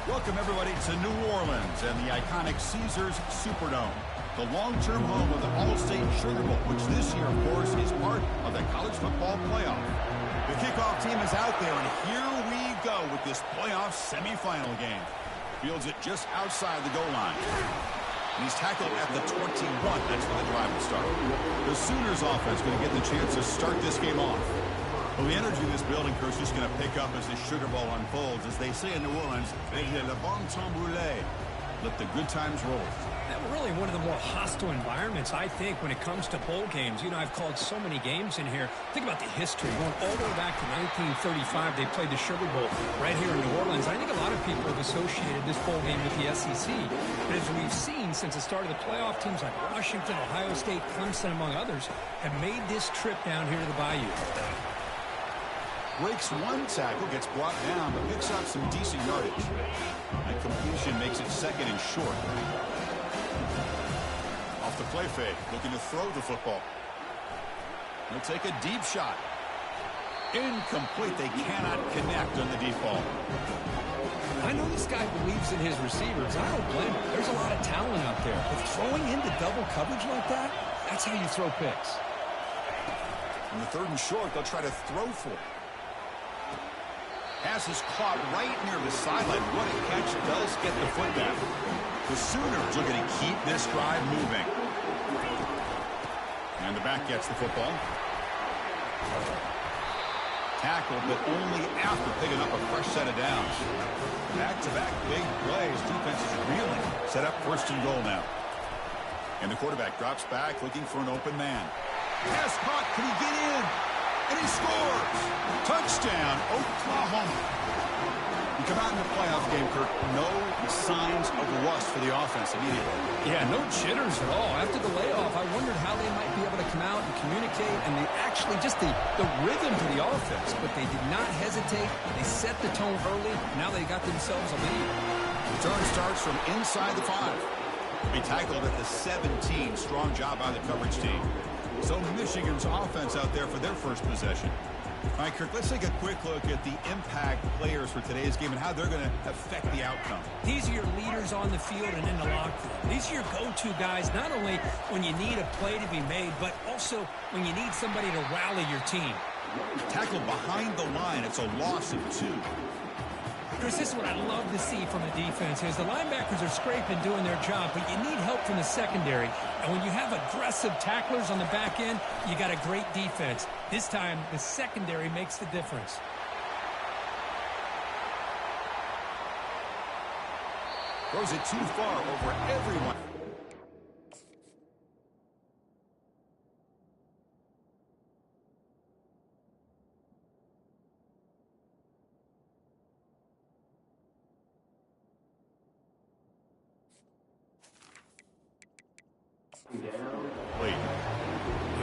Welcome, everybody, to New Orleans and the iconic Caesars Superdome, the long-term home of the All-State Sugar Bowl, which this year, of course, is part of the college football playoff. The kickoff team is out there, and here we go with this playoff semifinal game. Fields it just outside the goal line. And he's tackled at the 21. That's where the drive will start. The Sooners offense going to get the chance to start this game off. Well, the energy of this building, Kirk's just going to pick up as the Sugar Bowl unfolds. As they say in New Orleans, le bon temps roulé. Let the good times roll. Really one of the more hostile environments, I think, when it comes to bowl games. You know, I've called so many games in here. Think about the history. Going all the way back to 1935, they played the Sugar Bowl right here in New Orleans. I think a lot of people have associated this bowl game with the SEC. But as we've seen since the start of the playoff, teams like Washington, Ohio State, Clemson, among others, have made this trip down here to the Bayou. Breaks one tackle, gets brought down, but picks up some decent yardage. That completion makes it second and short. Off the play fake, looking to throw the football. He'll take a deep shot. Incomplete. They cannot connect on the deep ball. I know this guy believes in his receivers. I don't blame him. There's a lot of talent out there. But throwing into double coverage like that, that's how you throw picks. On the third and short, they'll try to throw for it. Pass is caught right near the sideline. What a catch does get the foot down. The Sooners looking to keep this drive moving. And the back gets the football. Tackle, but only after picking up a fresh set of downs. Back-to-back big plays. Defense is reeling. Set up first and goal now. And the quarterback drops back looking for an open man. Pass caught. Can he get in? And he scores! Touchdown, Oklahoma. You come out in the playoff game, Kirk, no signs of rust for the offense immediately. Yeah, no jitters at all. After the layoff, I wondered how they might be able to come out and communicate, and they actually just the rhythm to the offense, but they did not hesitate. They set the tone early. Now they got themselves a lead. Return starts from inside the 5. Be tackled at the 17. Strong job by the coverage team. So Michigan's offense out there for their first possession. All right, Kirk, let's take a quick look at the impact players for today's game and how they're going to affect the outcome. These are your leaders on the field and in the locker room. These are your go-to guys, not only when you need a play to be made, but also when you need somebody to rally your team. Tackled behind the line. It's a loss of 2. Chris, this is what I love to see from the defense is the linebackers are scraping, doing their job, but you need help from the secondary. And when you have aggressive tacklers on the back end, you got a great defense. This time, the secondary makes the difference. Throws it too far over everyone.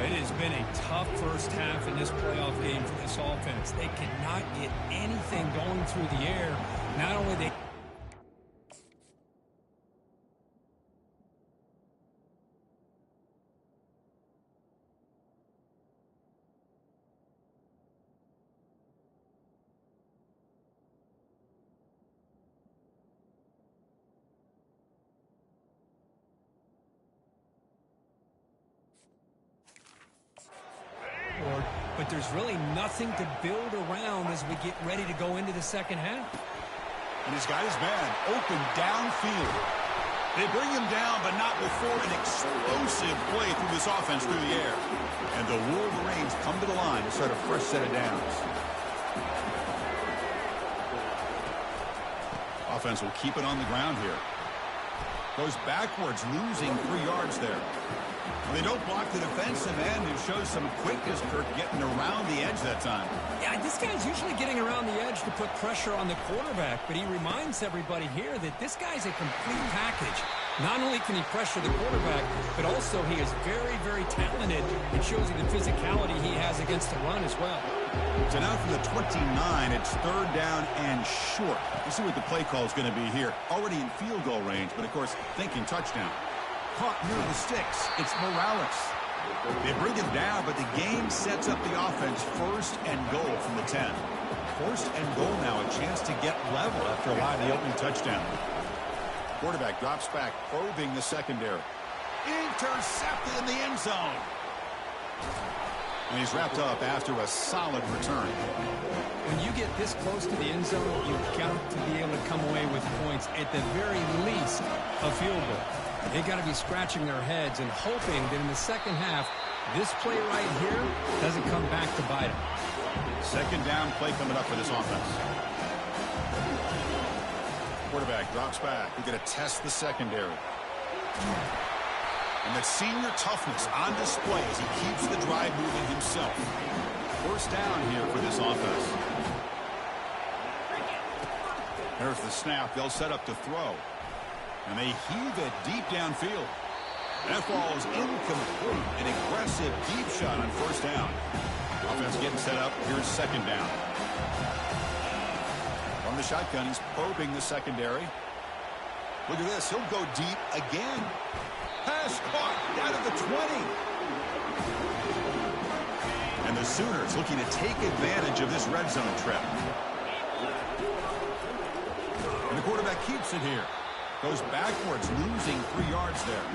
It has been a tough first half in this playoff game for this offense. They cannot get anything going through the air. Not only they... But there's really nothing to build around as we get ready to go into the second half. And he's got his man open downfield. They bring him down, but not before an explosive play through this offense through the air. And the Wolverines come to the line to start a fresh set of downs. Offense will keep it on the ground here. Goes backwards, losing 3 yards there. They don't block the defensive end, who shows some quickness, Kirk, getting around the edge that time. Yeah, this guy's usually getting around the edge to put pressure on the quarterback, but he reminds everybody here that this guy's a complete package. Not only can he pressure the quarterback, but also he is very, very talented. It shows you the physicality he has against the run as well. So now from the 29, it's third down and short. Let's see what the play call is going to be here. Already in field goal range, but of course, thinking touchdown. Caught near the sticks. It's Morales. They bring him down, but the game sets up the offense. First and goal from the 10. First and goal now, a chance to get level after allowing the opening touchdown. Quarterback drops back, probing the secondary. Intercepted in the end zone. And he's wrapped up after a solid return. When you get this close to the end zone, you've got to be able to come away with points, at the very least, a field goal. They got to be scratching their heads and hoping that in the second half, this play right here doesn't come back to bite them. Second down play coming up for this offense. Quarterback drops back. We're going to test the secondary. And that senior toughness on display as he keeps the drive moving himself. First down here for this offense. There's the snap. They'll set up to throw. And they heave it deep downfield. That ball is incomplete. An aggressive deep shot on first down. Offense getting set up. Here's second down. From the shotgun, he's probing the secondary. Look at this. He'll go deep again. Pass caught down at the 20. And the Sooners looking to take advantage of this red zone trap. And the quarterback keeps it here. Goes backwards, losing 3 yards there.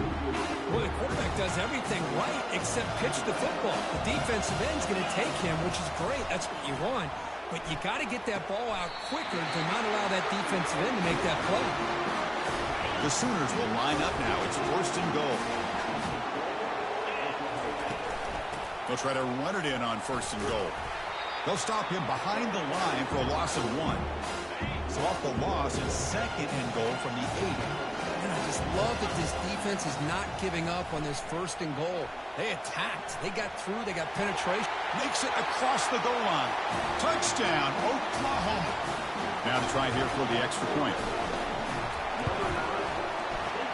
Well, the quarterback does everything right except pitch the football. The defensive end's going to take him, which is great. That's what you want. But you got to get that ball out quicker to not allow that defensive end to make that play. The Sooners will line up now. It's first and goal. They'll try to run it in on first and goal. They'll stop him behind the line for a loss of 1. So off the loss, it's second and goal from the 8. And I just love that this defense is not giving up on this first and goal. They attacked. They got through. They got penetration. Makes it across the goal line. Touchdown, Oklahoma. Now to try here for the extra point.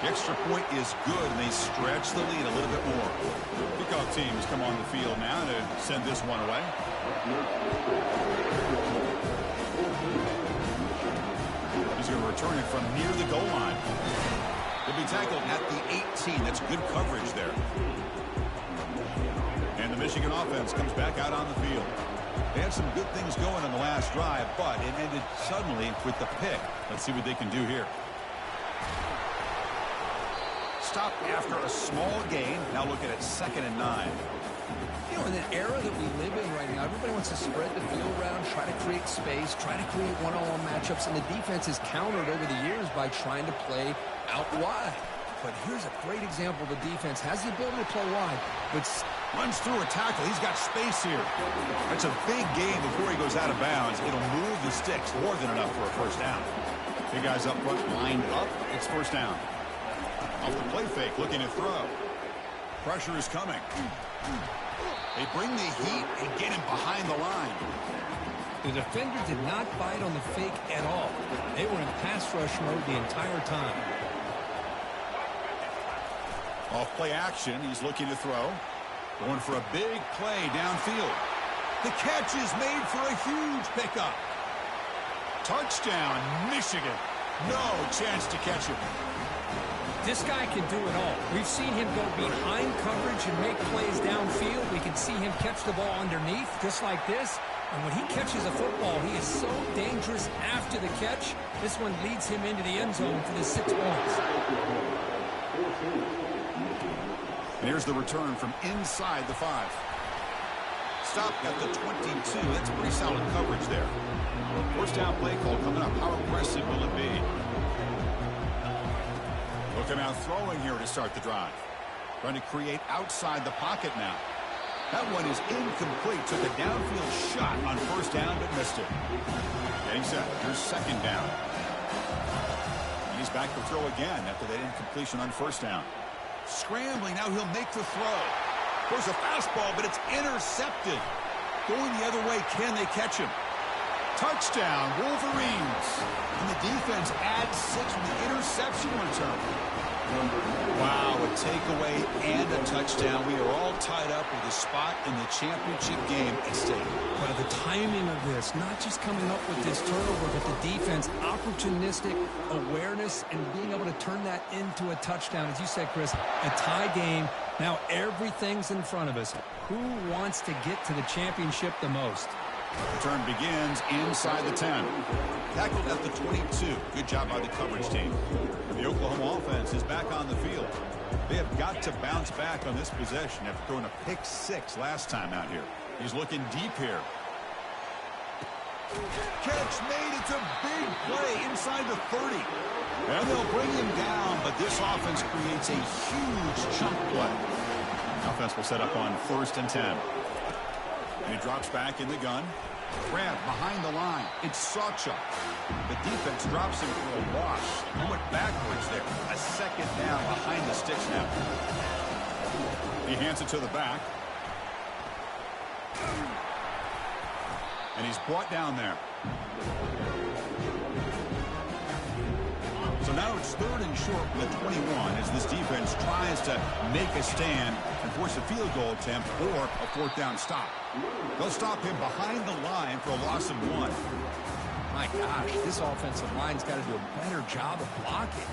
The extra point is good, and they stretch the lead a little bit more. Kickoff teams come on the field now to send this one away. He's going to return it from near the goal line. He'll be tackled at the 18. That's good coverage there. And the Michigan offense comes back out on the field. They had some good things going on the last drive, but it ended suddenly with the pick. Let's see what they can do here. Stop after a small gain. Now looking at second and 9. You know, in the era that we live in right now, everybody wants to spread the field around, try to create space, try to create one-on-one matchups, and the defense has countered over the years by trying to play out wide. But here's a great example. The defense has the ability to play wide, but runs through a tackle. He's got space here. That's a big gain before he goes out of bounds. It'll move the sticks more than enough for a first down. Big guys up front lined up. It's first down. Off the play fake, looking to throw. Pressure is coming. They bring the heat and get him behind the line. The defender did not bite on the fake at all. They were in pass rush mode the entire time. Off play action, he's looking to throw. Going for a big play downfield. The catch is made for a huge pickup. Touchdown, Michigan. No chance to catch him. This guy can do it all. We've seen him go behind coverage and make plays downfield. We can see him catch the ball underneath, just like this. And when he catches a football, he is so dangerous after the catch. This one leads him into the end zone for the 6 points. And here's the return from inside the 5. Stop at the 22. That's pretty solid coverage there. First down play call coming up. How aggressive will it be? Looking out throwing here to start the drive. Trying to create outside the pocket now. That one is incomplete. Took a downfield shot on first down, but missed it. Getting set. Here's second down. And he's back to throw again after that incompletion on first down. Scrambling. Now he'll make the throw. There's a fastball, but it's intercepted. Going the other way. Can they catch him? Touchdown, Wolverines. And the defense adds 6 from the interception return. Wow, a takeaway and a touchdown. We are all tied up with a spot in the championship game at stake. Well, the timing of this, not just coming up with this turnover, but the defense, opportunistic awareness, and being able to turn that into a touchdown. As you said, Chris, a tie game. Now everything's in front of us. Who wants to get to the championship the most? Return begins inside the 10. Tackled at the 22. Good job by the coverage team. The Oklahoma offense is back on the field. They have got to bounce back on this possession after throwing a pick 6 last time out here. He's looking deep here. Catch made. It's a big play inside the 30. And they'll bring him down, but this offense creates a huge chunk play. Offense will set up on 1st and 10. And he drops back in the gun. Grab behind the line. It's Ncaa. The defense drops him for a loss. He went backwards there. A second down behind the sticks now. He hands it to the back. And he's brought down there. So now it's 3rd and short with the 21 as this defense tries to make a stand and force a field goal attempt or a 4th down stop. They'll stop him behind the line for a loss of 1. My gosh, this offensive line's got to do a better job of blocking.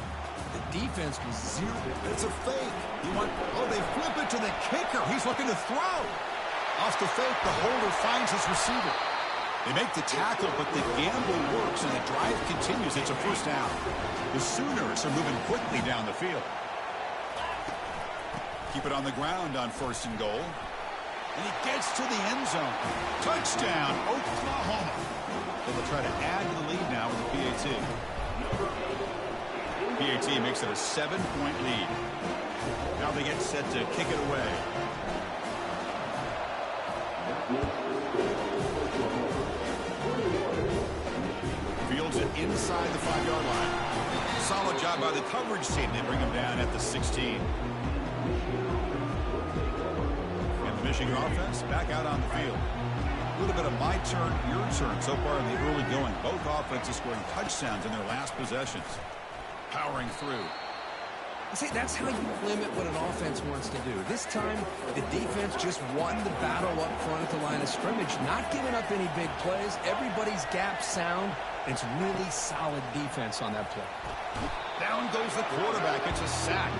The defense was 0. It's a fake. They flip it to the kicker. He's looking to throw. Off the fake, the holder finds his receiver. They make the tackle, but the gamble works, and the drive continues. It's a 1st down. The Sooners are moving quickly down the field. Keep it on the ground on 1st and goal. And he gets to the end zone. Touchdown, Oklahoma. So they'll try to add to the lead now with the PAT. PAT makes it a 7-point lead. Now they get set to kick it away. Fields it inside the 5-yard line. Solid job by the coverage team. They bring him down at the 16. And the Michigan offense back out on the field. A little bit of my turn, your turn so far in the early going. Both offenses scoring touchdowns in their last possessions. Powering through. See, that's how you limit what an offense wants to do. This time, the defense just won the battle up front at the line of scrimmage, not giving up any big plays. Everybody's gap sound. It's really solid defense on that play. Down goes the quarterback. It's a sack.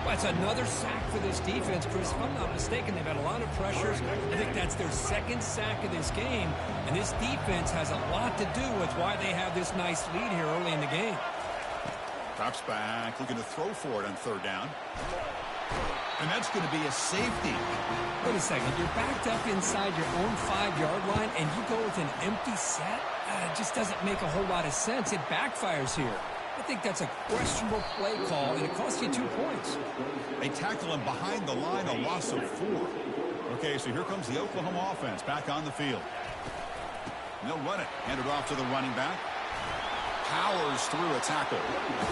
Well, it's another sack for this defense, Chris. If I'm not mistaken, they've had a lot of pressures. I think that's their 2nd sack of this game. And this defense has a lot to do with why they have this nice lead here early in the game. Drops back, looking to throw for it on 3rd down. And that's going to be a safety. Wait a second. You're backed up inside your own 5-yard line, and you go with an empty set? It just doesn't make a whole lot of sense. It backfires here. I think that's a questionable play call, and it costs you 2 points. They tackle him behind the line, a loss of 4. Okay, so here comes the Oklahoma offense back on the field. And they'll run it. Hand it off to the running back. Powers through a tackle.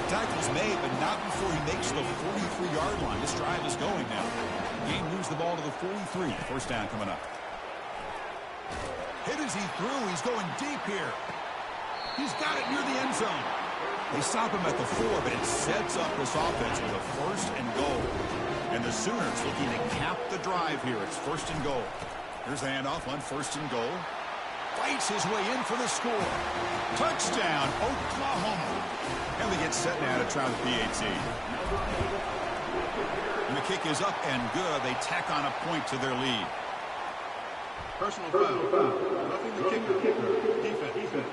Tackle's made, but not before he makes the 43-yard line. This drive is going now. Game moves the ball to the 43. 1st down coming up. Hit as he threw. He's going deep here. He's got it near the end zone. They stop him at the 4, but it sets up this offense with a 1st and goal. And the Sooners looking to cap the drive here. It's 1st and goal. Here's the handoff on 1st and goal. Fights his way in for the score. Touchdown, Oklahoma. And they get set now to try the PAT. And the kick is up and good. They tack on a point to their lead. Personal foul. Roughing the kicker. Defense.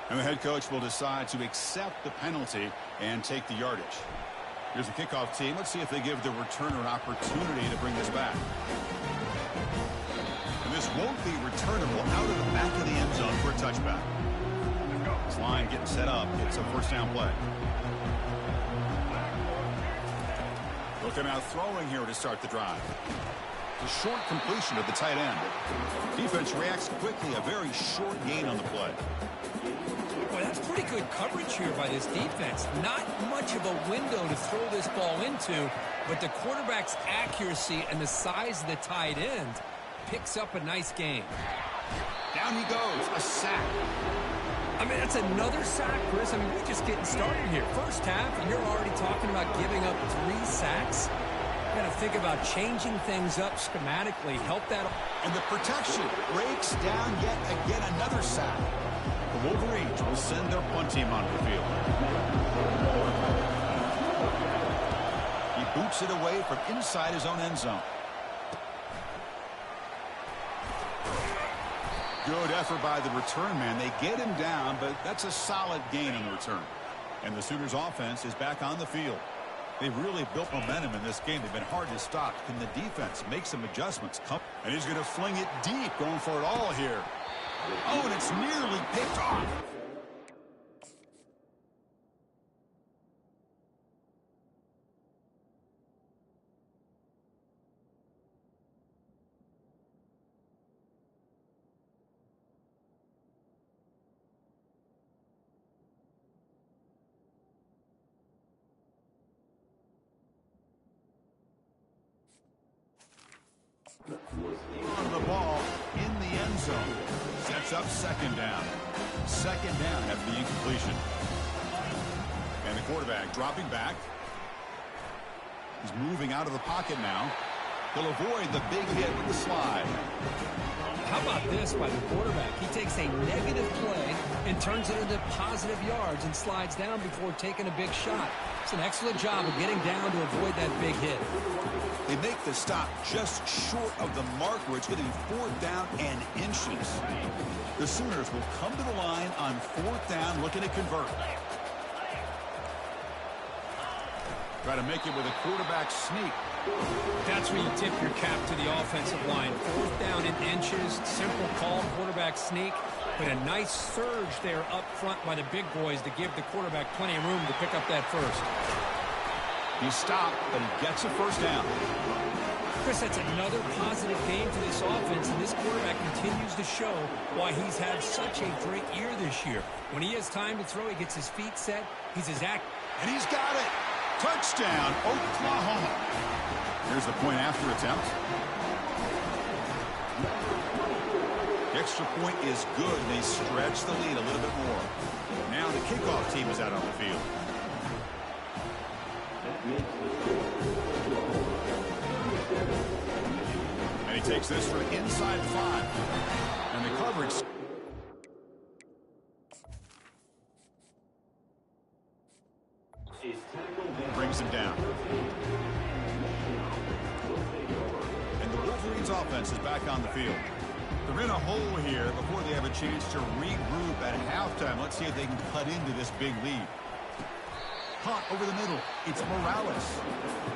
And the head coach will decide to accept the penalty and take the yardage. Here's the kickoff team. Let's see if they give the returner an opportunity to bring this back. And this won't be returnable out of the back of the end zone for a touchback. This line getting set up. It's a 1st down play. Looking out throwing here to start the drive. The short completion of the tight end. Defense reacts quickly. A very short gain on the play. Boy, that's pretty good coverage here by this defense. Not much of a window to throw this ball into, but the quarterback's accuracy and the size of the tight end picks up a nice gain. Down he goes. A sack. I mean, that's another sack, Chris. I mean, we're just getting started here. First half, and you're already talking about giving up 3 sacks. You got to think about changing things up schematically. Help that. And the protection breaks down yet again another sack. The Wolverines will send their punt team onto the field. He boots it away from inside his own end zone. Good effort by the return man. They get him down, but that's a solid gain on the return. And the Sooners offense is back on the field. They've really built momentum in this game. They've been hard to stop. Can the defense make some adjustments? And he's going to fling it deep, going for it all here. Oh, and it's nearly picked off. On the ball in the end zone. Sets up second down. Second down after the incompletion. And the quarterback dropping back. He's moving out of the pocket now. He'll avoid the big hit with the slide. How about this by the quarterback? He takes a negative play and turns it into positive yards and slides down before taking a big shot. It's an excellent job of getting down to avoid that big hit. They make the stop just short of the mark where it's going to be 4th down and inches. The Sooners will come to the line on 4th down looking to convert. Try to make it with a quarterback sneak. That's where you tip your cap to the offensive line. 4th down in inches, simple call, quarterback sneak, but a nice surge there up front by the big boys to give the quarterback plenty of room to pick up that first. He stopped, but he gets a first down. Chris, that's another positive game for this offense, and this quarterback continues to show why he's had such a great year this year. When he has time to throw, he gets his feet set, he's as active. And he's got it. Touchdown, Oklahoma. Here's the point after attempt. The extra point is good. They stretch the lead a little bit more. Now the kickoff team is out on the field. And he takes this for inside 5. And the coverage brings him down. And the Wolverines offense is back on the field. They're in a hole here before they have a chance to regroup at halftime. Let's see if they can cut into this big lead. Caught over the middle. It's Morales.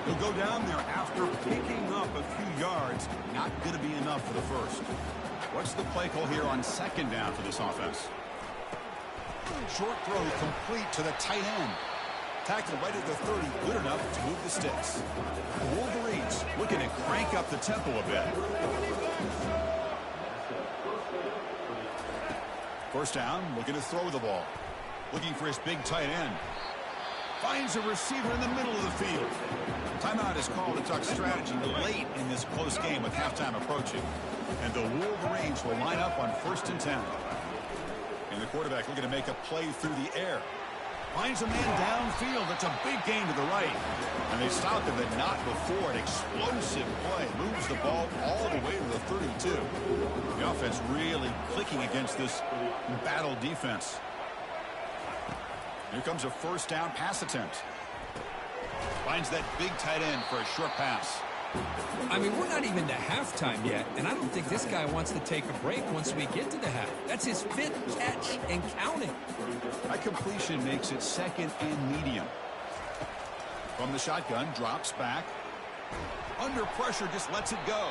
He'll go down there after picking up a few yards. Not going to be enough for the first. What's the play call here on second down for this offense? Short throw complete to the tight end. Tackle right at the 30, good enough to move the sticks. The Wolverines looking to crank up the tempo a bit. First down, looking to throw the ball. Looking for his big tight end. Finds a receiver in the middle of the field. Timeout is called to talk strategy late in this close game with halftime approaching. And the Wolverines will line up on 1st and 10. And the quarterback looking to make a play through the air. Finds a man downfield. It's a big gain to the right. And they stopped him, but not before. An explosive play. Moves the ball all the way to the 32. The offense really clicking against this battle defense. Here comes a first down pass attempt. Finds that big tight end for a short pass. I mean, we're not even to halftime yet, and I don't think this guy wants to take a break once we get to the half. That's his 5th catch and counting. That completion makes it 2nd and medium. From the shotgun, drops back. Under pressure, just lets it go.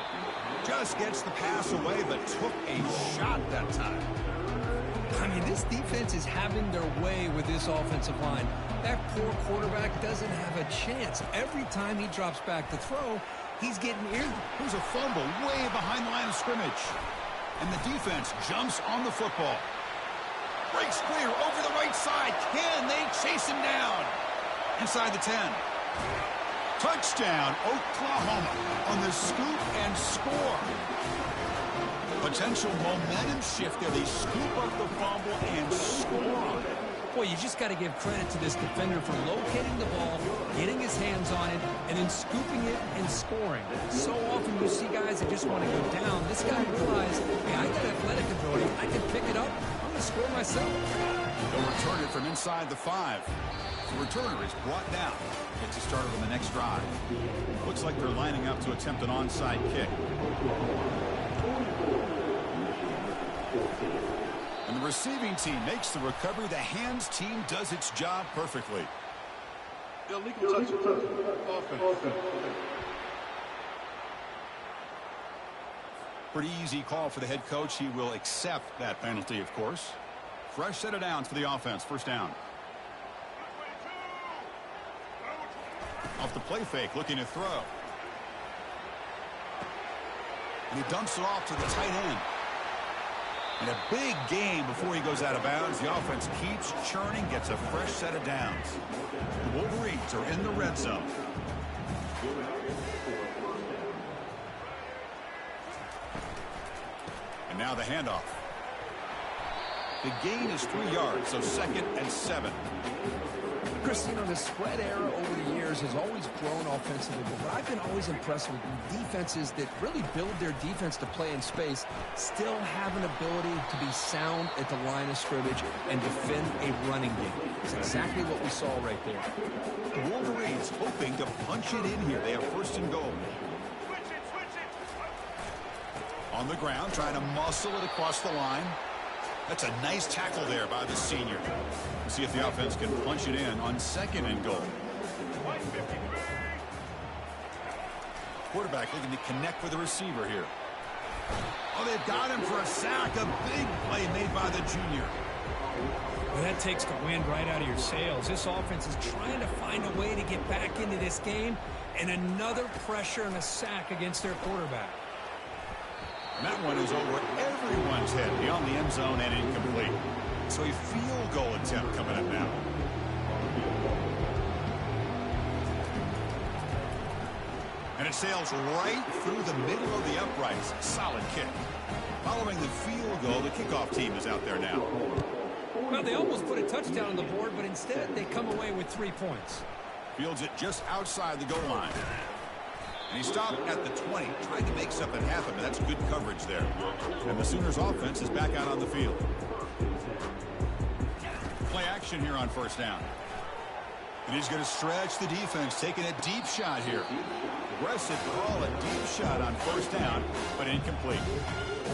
Just gets the pass away, but took a shot that time. I mean, this defense is having their way with this offensive line. That poor quarterback doesn't have a chance. Every time he drops back to throw, he's getting eared. There's a fumble way behind the line of scrimmage. And the defense jumps on the football. Breaks clear over the right side. Can they chase him down? Inside the 10. Touchdown, Oklahoma on the scoop and score. Potential momentum shift there. They scoop up the fumble and score on it. Boy, you just got to give credit to this defender for locating the ball, getting his hands on it, and then scooping it and scoring. So often you see guys that just want to go down. This guy realized, hey, I got athletic ability. I can pick it up. I'm going to score myself. They'll return it from inside the 5. The returner is brought down. Gets it started on the next drive. Looks like they're lining up to attempt an onside kick. And the receiving team makes the recovery. The hands team does its job perfectly. Illegal touch. Offense. Pretty easy call for the head coach. He will accept that penalty, of course. Fresh set of downs for the offense. First down. Off the play fake, looking to throw. And he dumps it off to the tight end. And a big gain before he goes out of bounds. The offense keeps churning, gets a fresh set of downs. The Wolverines are in the red zone. And now the handoff. The gain is 3 yards, so 2nd and 7. Chris, you know, the spread era over the years has always grown offensively, but I've been always impressed with defenses that really build their defense to play in space, still have an ability to be sound at the line of scrimmage and defend a running game. It's exactly what we saw right there. The Wolverines hoping to punch it in here. They have 1st and goal. On the ground, trying to muscle it across the line. That's a nice tackle there by the senior. We'll see if the offense can punch it in on 2nd and goal. Quarterback looking to connect with the receiver here. Oh, they've got him for a sack. A big play made by the junior. Well, that takes the wind right out of your sails. This offense is trying to find a way to get back into this game, and another pressure and a sack against their quarterback. And that one is over everyone's head beyond the end zone and incomplete. So a field goal attempt coming up now. And it sails right through the middle of the uprights. Solid kick. Following the field goal, the kickoff team is out there now. Well, they almost put a touchdown on the board, but instead they come away with 3 points. Fields it just outside the goal line. And he stopped at the 20, trying to make something happen, but that's good coverage there. And the Sooners offense is back out on the field. Play action here on 1st down. And he's going to stretch the defense, taking a deep shot here. Aggressive call, a deep shot on 1st down, but incomplete.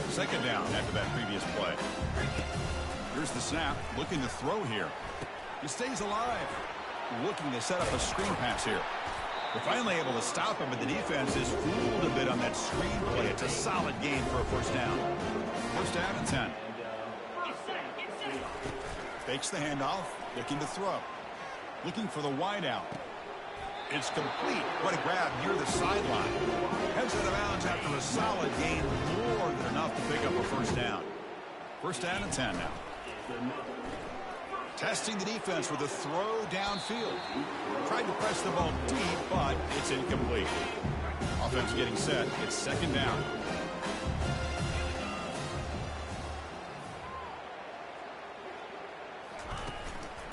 2nd down after that previous play. Here's the snap, looking to throw here. He stays alive. Looking to set up a screen pass here. They're finally able to stop him, but the defense is fooled a bit on that screen play. It's a solid game for a 1st down. 1st down and 10. Fakes the handoff, looking to throw. Looking for the wide out. It's complete. What a grab near the sideline. Heads out of bounds after a solid gain, more than enough to pick up a 1st down. 1st down and 10 now. Testing the defense with a throw downfield. Tried to press the ball deep, but it's incomplete. Offense getting set. It's 2nd down.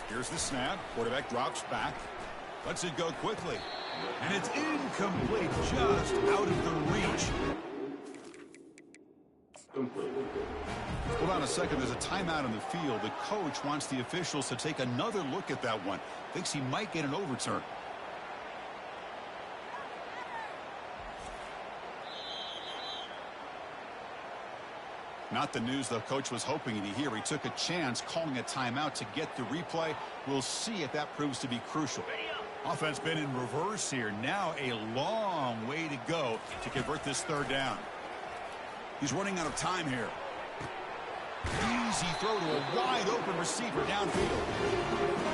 Here's the snap. Quarterback drops back. Lets it go quickly. And it's incomplete, just out of the reach. Hold on a second. There's a timeout on the field. The coach wants the officials to take another look at that one. Thinks he might get an overturn. Not the news the coach was hoping to hear. He took a chance calling a timeout to get the replay. We'll see if that proves to be crucial. Offense been in reverse here. Now a long way to go to convert this 3rd down. He's running out of time here. Easy throw to a wide open receiver downfield.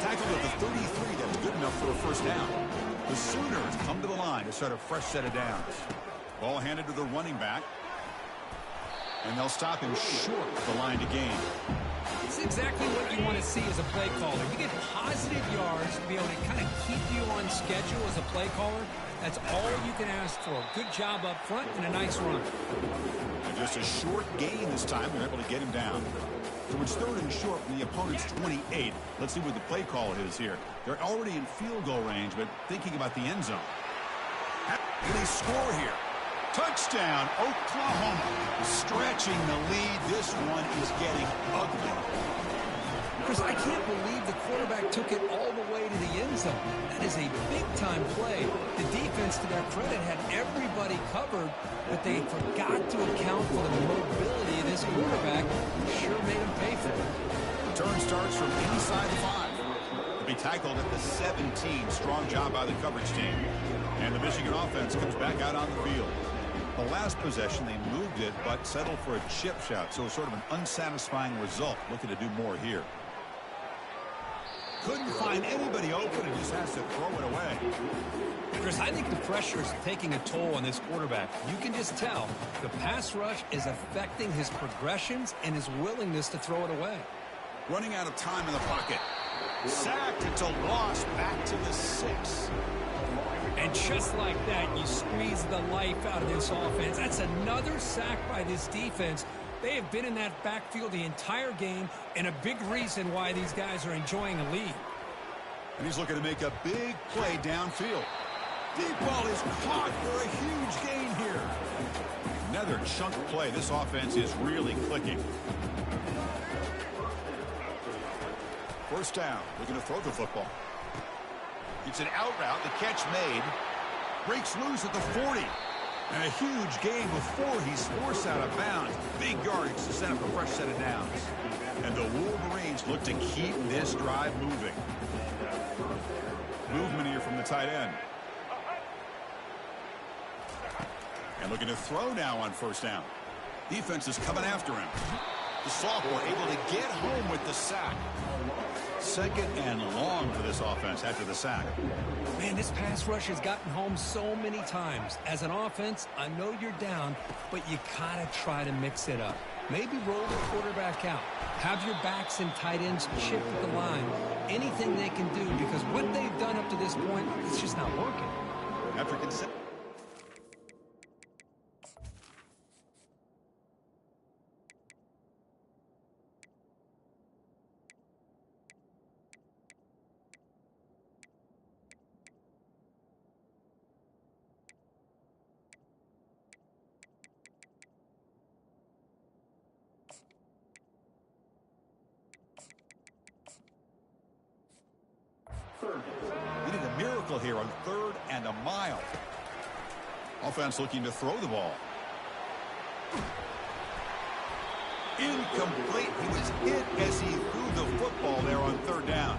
Tackled at the 33. That's good enough for a 1st down. The Sooners come to the line to start a fresh set of downs. Ball handed to the running back. And they'll stop him short of the line to gain. It's exactly what you want to see as a play caller. You get positive yards to be able to kind of keep you on schedule as a play caller. That's all you can ask for. Good job up front and a nice run. And just a short gain this time. They're able to get him down. So it's 3rd and short from the opponent's 28. Let's see what the play call is here. They're already in field goal range, but thinking about the end zone. Can they score here? Touchdown, Oklahoma. Stretching the lead. This one is getting ugly. Chris, I can't believe the quarterback took it all the way to the end zone. That is a big-time play. The defense, to their credit, had everybody covered, but they forgot to account for the mobility of this quarterback. Sure made him pay for it. Return starts from inside the 5. To be tackled at the 17. Strong job by the coverage team. And the Michigan offense comes back out on the field. The last possession, they moved it, but settled for a chip shot. So it's sort of an unsatisfying result. Looking to do more here. Couldn't find anybody open and just has to throw it away. Chris, I think the pressure is taking a toll on this quarterback. You can just tell the pass rush is affecting his progressions and his willingness to throw it away. Running out of time in the pocket. Sacked. It's a loss. Back to the 6. And just like that, you squeeze the life out of this offense. That's another sack by this defense. They have been in that backfield the entire game, and a big reason why these guys are enjoying a lead. And he's looking to make a big play downfield. Deep ball is caught for a huge gain here. Another chunk play. This offense is really clicking. First down. Looking to throw the football. It's an out route. The catch made. Breaks loose at the 40. And a huge gain before he's forced out of bounds. Big yardage to set up a fresh set of downs. And the Wolverines look to keep this drive moving. Movement here from the tight end. And looking to throw now on first down. Defense is coming after him. The sophomore able to get home with the sack. 2nd and long for this offense after the sack. Man, this pass rush has gotten home so many times. As an offense, I know you're down, but you gotta try to mix it up. Maybe roll the quarterback out. Have your backs and tight ends chip at the line. Anything they can do, because what they've done up to this point, it's just not working. After consent. Needed a miracle here on 3rd and a mile. Offense looking to throw the ball. Incomplete. He was hit as he threw the football there on 3rd down.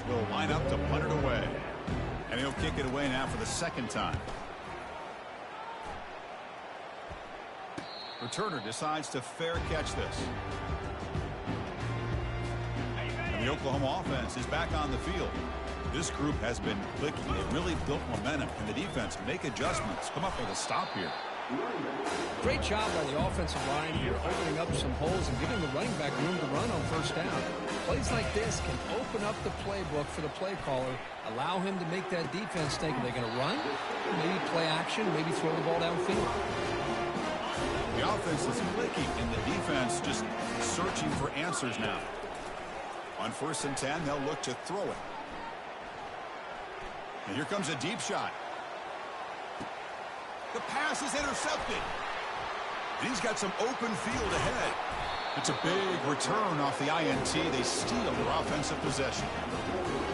Will line up to punt it away. And he'll kick it away now for the 2nd time. Returner decides to fair catch this. And the Oklahoma offense is back on the field. This group has been clicking. They've really built momentum. And the defense make adjustments. Come up with a stop here. Great job by the offensive line here, opening up some holes and giving the running back room to run on first down. Plays like this can open up the playbook for the play caller, allow him to make that defense think, are they going to run? Maybe play action, maybe throw the ball downfield. The offense is clicking, and the defense just searching for answers now. On 1st and 10, they'll look to throw it. And here comes a deep shot. The pass is intercepted. And he's got some open field ahead. It's a big return off the INT. They steal their offensive possession.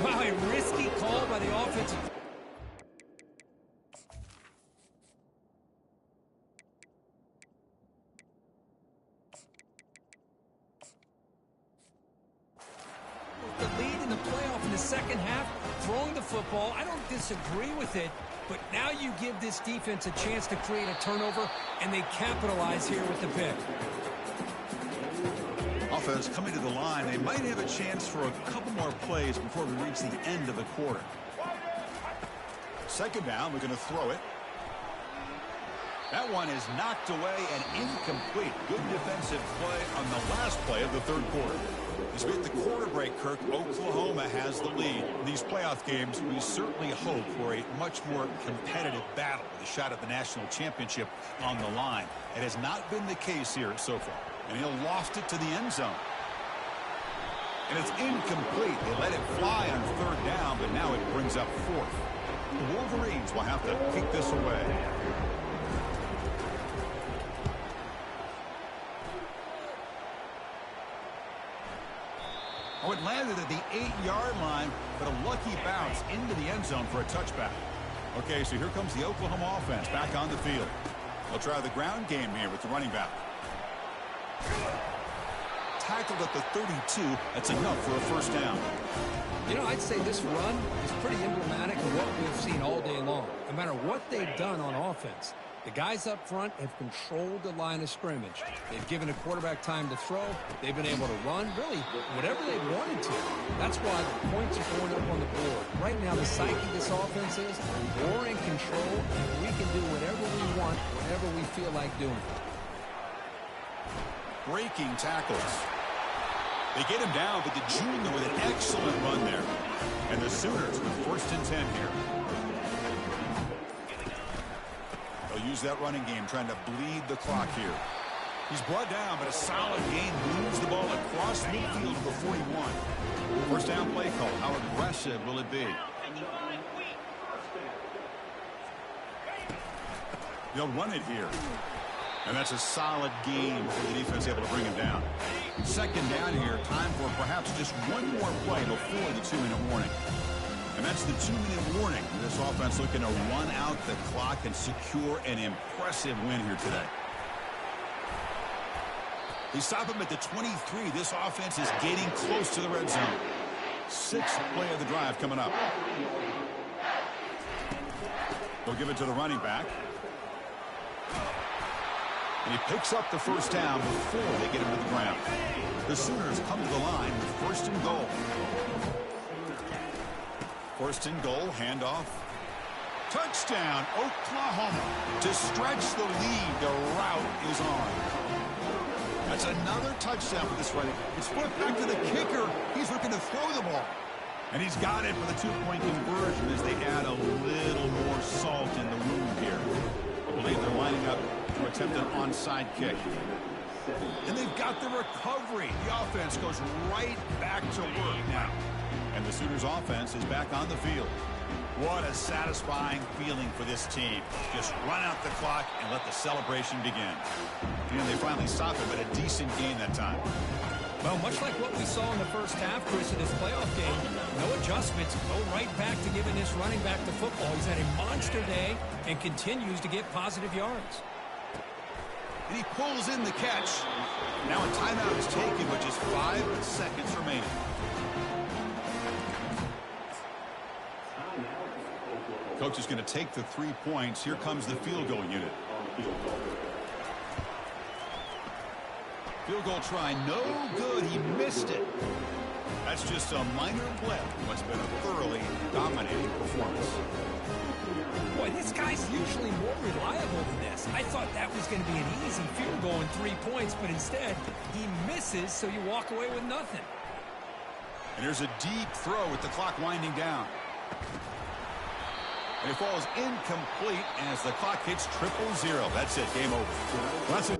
Wow, a risky call by the offensive. The lead in the playoff in the 2nd half, throwing the football. I don't disagree with it. But now you give this defense a chance to create a turnover, and they capitalize here with the pick. offense coming to the line. They might have a chance for a couple more plays before we reach the end of the quarter. Second down, we're going to throw it. That one is knocked away and incomplete. Good defensive play on the last play of the third quarter. As we hit the quarter break, Kirk, Oklahoma has the lead. In these playoff games, we certainly hope for a much more competitive battle with a shot at the national championship on the line. It has not been the case here so far. And he'll loft it to the end zone. And it's incomplete. They let it fly on third down, but now it brings up fourth. The Wolverines will have to kick this away. Oh, it landed at the 8-yard line, but a lucky bounce into the end zone for a touchback. Okay, so here comes the Oklahoma offense back on the field. They'll try the ground game here with the running back. Tackled at the 32. That's enough for a first down. You know, I'd say this run is pretty emblematic of what we've seen all day long. No matter what they've done on offense, the guys up front have controlled the line of scrimmage. They've given the quarterback time to throw. They've been able to run, really, whatever they wanted to. That's why the points are going up on the board. Right now, the psyche of this offense is we're in control, and we can do whatever we want, whenever we feel like doing it. Breaking tackles. They get him down, but the junior with an excellent run there. And the Sooners with first and 10 here. They'll use that running game, trying to bleed the clock here. He's brought down, but a solid gain moves the ball across midfield to the 41. First down play call. How aggressive will it be? They'll run it here. And that's a solid gain for the defense able to bring him down. Second down here, time for perhaps just one more play before the 2-minute warning. And that's the 2-minute warning. This offense looking to run out the clock and secure an impressive win here today. They stop him at the 23. This offense is getting close to the red zone. Sixth play of the drive coming up. They'll give it to the running back. And he picks up the first down before they get him to the ground. The Sooners come to the line with first and goal. First and goal, handoff. Touchdown, Oklahoma. To stretch the lead, the route is on. That's another touchdown for this running. It's flipped back to the kicker. He's looking to throw the ball. And he's got it for the two-point conversion as they add a little more salt in the wound here. I believe they're lining up to attempt an onside kick. And they've got the recovery. The offense goes right back to work now. And the Sooners offense is back on the field. What a satisfying feeling for this team. Just run out the clock and let the celebration begin. And they finally stop it, but a decent gain that time. Well, much like what we saw in the first half, Chris, in this playoff game, no adjustments, go right back to giving this running back the football. He's had a monster day and continues to get positive yards. And he pulls in the catch. Now a timeout is taken with just 5 seconds remaining. Coach is going to take the 3 points. Here comes the field goal unit. Field goal try, no good. He missed it. That's just a minor blip in what's been a thoroughly dominating performance. Boy, this guy's usually more reliable than this. I thought that was going to be an easy field goal and 3 points, but instead, he misses, so you walk away with nothing. And here's a deep throw with the clock winding down. And it falls incomplete as the clock hits 0:00. That's it, game over. That's it.